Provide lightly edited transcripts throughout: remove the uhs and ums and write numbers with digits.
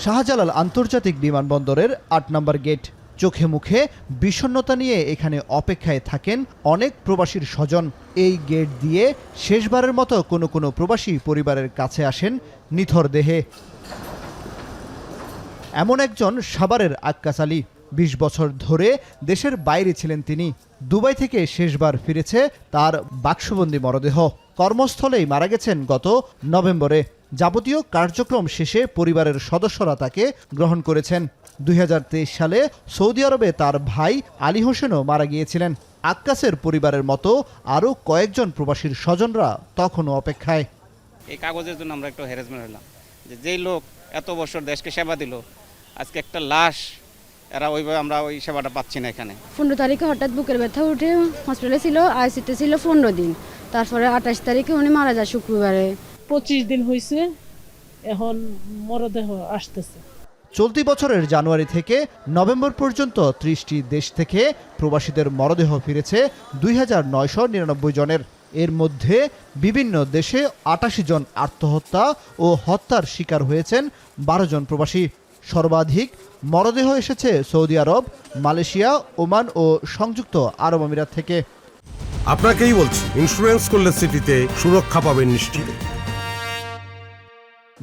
শাহজালাল আন্তর্জাতিক বিমানবন্দরের ৮ নম্বর গেট। চোখে মুখে বিষণ্ণতা নিয়ে এখানে অপেক্ষায় থাকেন অনেক প্রবাসীর স্বজন। এই গেট দিয়ে শেষবারের মতো কোনো কোনো প্রবাসী পরিবারের কাছে আসেন নিথর দেহে। এমন একজন সাভারের আক্কাস আলী। ২০ বছর ধরে দেশের বাইরে ছিলেন তিনি। দুবাই থেকে শেষবার ফিরেছে তার বাক্সবন্দি মরদেহ। কর্মস্থলেই মারা গেছেন গত নভেম্বরে। যাবতীয় কার্যক্রম শেষে পরিবারের সদস্যরা তাকে গ্রহণ করেছেন। ২০২৩ সালে সৌদি আরবে তার ভাই আলী হোসেনও মারা গিয়েছিলেন। আক্কাসের পরিবারের মতো আরও কয়েকজন প্রবাসীর স্বজনরা তখনও অপেক্ষায়। এই কাগজের জন্য আমরা একটু হ্যারাসমেন্ট হলাম যেই লোক এত বছর দেশকে সেবা দিল, আজকে একটা লাশ, এরা ওইভাবে আমরা ওই সেবাটা পাচ্ছি না এখানে। 15 তারিখে হঠাৎ বুকের ব্যথা উঠে হসপিটালে ছিল, আইসিতে ছিল 15 দিন। তারপরে 28 তারিখে উনি মারা যায় শুক্রবারে। 25 দিন হয়েছে, এখন মরদেহ আসতেছে। চলতি বছরের জানুয়ারি থেকে নভেম্বর পর্যন্ত 30টি দেশ থেকে প্রবাসীদের মরদেহ ফিরেছে 2999 জনের। এর মধ্যে বিভিন্ন দেশে 88 জন আত্মহত্যা ও হত্যার শিকার হয়েছেন 12 জন প্রবাসী। সর্বাধিক মরদেহ এসেছে সৌদি আরব, মালয়েশিয়া, ওমান ও সংযুক্ত আরব আমিরাত থেকে। আপনাকেই বলছি, ইন্স্যুরেন্স করলে সিটিতে সুরক্ষা পাবেন নিশ্চিত।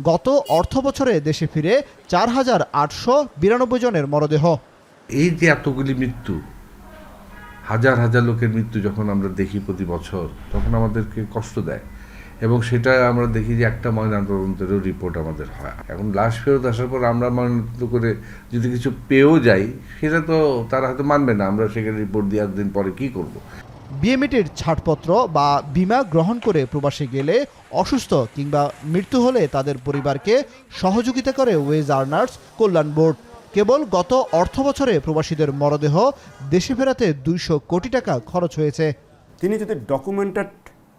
গত অর্থ বছরে দেশে ফিরে 4892 জনের মরদেহ। এই যে এতগুলি মৃত্যু, হাজার হাজার লোকের মৃত্যু যখন আমরা দেখি প্রতি বছর, তখন আমাদেরকে কষ্ট দেয়। এবং সেটা আমরা দেখি যে একটা ময়নাতদন্তেরও রিপোর্ট আমাদের হয়। এখন লাশ ফেরত আসার পর আমরা ময়নাতদন্ত করে যদি কিছু পেয়েও যাই, সেটা তো তারা হয়তো মানবে না। আমরা সেখানে রিপোর্ট দেওয়ার দিন পরে কি করব। বিএমইটির ছাড়পত্র বা বীমা গ্রহণ করে প্রবাসে গেলে অসুস্থ কিংবা মৃত্যু হলে তাদের পরিবারকে সহযোগিতা করে ওয়েজ আর্নার্স কল্যাণ বোর্ড। কেবল গত অর্থ বছরে প্রবাসীদের মরদেহ দেশে ফেরাতে 200 কোটি টাকা খরচ হয়েছে। তিনি যদি ডকুমেন্টেড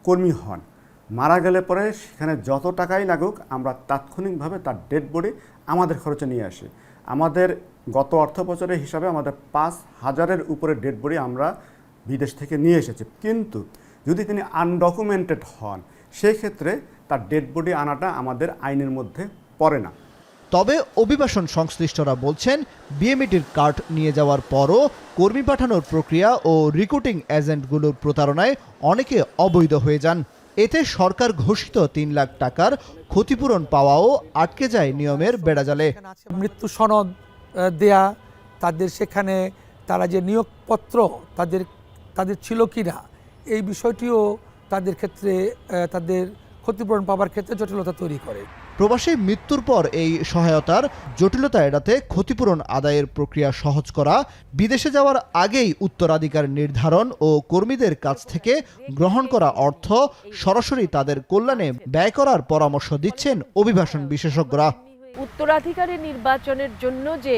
কর্মী হন, মারা গেলে পরে সেখানে যত টাকাই লাগুক আমরা তাৎক্ষণিকভাবে তার ডেড বডি আমাদের খরচে নিয়ে আসি। আমাদের গত অর্থ বছরের হিসাবে আমাদের 5000-এর উপরে ডেড বডি আমরা বিদেশ থেকে নিয়ে এসেছি। কিন্তু যদি তিনি আনডকুমেন্টেড হন, সেই ক্ষেত্রে তার ডেড বডি আনাটা আমাদের আইনের মধ্যে পড়ে না। তবে অভিবাসন সংশ্লিষ্টরা বলছেন, বিএমইটির কার্ড নিয়ে যাওয়ার পরও কর্মী পাঠানোর প্রক্রিয়া ও রিক্রুটিং এজেন্টগুলোর প্রতারণায় অনেকে অবৈধ হয়ে যান। এতে সরকার ঘোষিত 3 লাখ টাকার ক্ষতিপূরণ পাওয়াও আটকে যায় নিয়মের বেড়াজালে। মৃত্যু সনদ দেয়া, তাদের সেখানে তারা যে নিয়োগপত্র তাদের ছিল কিনা, এই বিষয়টিও তাদের ক্ষেত্রে তাদের ক্ষতিপূরণ পাওয়ার ক্ষেত্রে জটিলতা তৈরি করে। প্রবাসী মৃত্যুর পর এই সহায়তার জটিলতা এড়াতে ক্ষতিপূরণ আদায়ের প্রক্রিয়া সহজ করা, বিদেশে যাওয়ার আগেই উত্তরাধিকার নির্ধারণ ও কর্মীদের কাছ থেকে গ্রহণ করা অর্থ সরাসরি তাদের কল্যাণে ব্যয় করার পরামর্শ দিচ্ছেন অভিবাসন বিশেষজ্ঞরা। উত্তরাধিকারের নির্বাচনের জন্য যে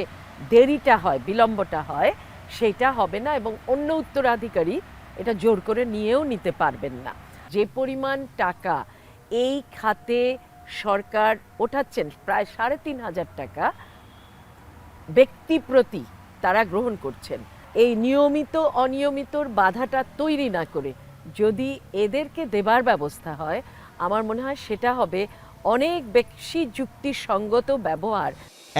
দেরিটা হয়, বিলম্বটা হয়, সেটা হবে না এবং অন্য উত্তরাধিকারী এটা জোর করে নিয়েও নিতে পারবেন না। যে পরিমাণ টাকা এই খাতে সরকার ওঠাচ্ছেন, প্রায় 3500 টাকা ব্যক্তি প্রতি তারা গ্রহণ করছেন। এই নিয়মিত অনিয়মিতর বাধাটা তৈরি না করে যদি এদেরকে দেবার ব্যবস্থা হয়, আমার মনে হয় সেটা হবে অনেক বেশি যুক্তিসঙ্গত ব্যবহার।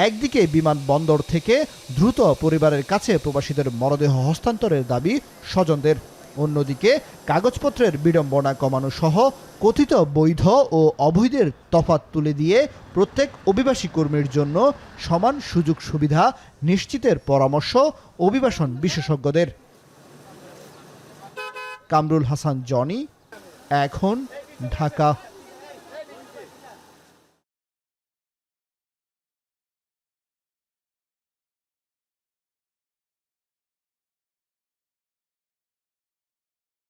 একদিকে বিমানবন্দর থেকে দ্রুত পরিবারের কাছে প্রবাসীদের মরদেহ হস্তান্তরের দাবি স্বজনদের, অন্যদিকে কাগজপত্রের বিড়ম্বনা কমানো সহ কথিত বৈধ ও অবৈধের তফাৎ তুলে দিয়ে প্রত্যেক অভিবাসী কর্মীর জন্য সমান সুযোগ সুবিধা নিশ্চিতের পরামর্শ অভিবাসন বিশেষজ্ঞদের। কামরুল হাসান জনি, এখন, ঢাকা।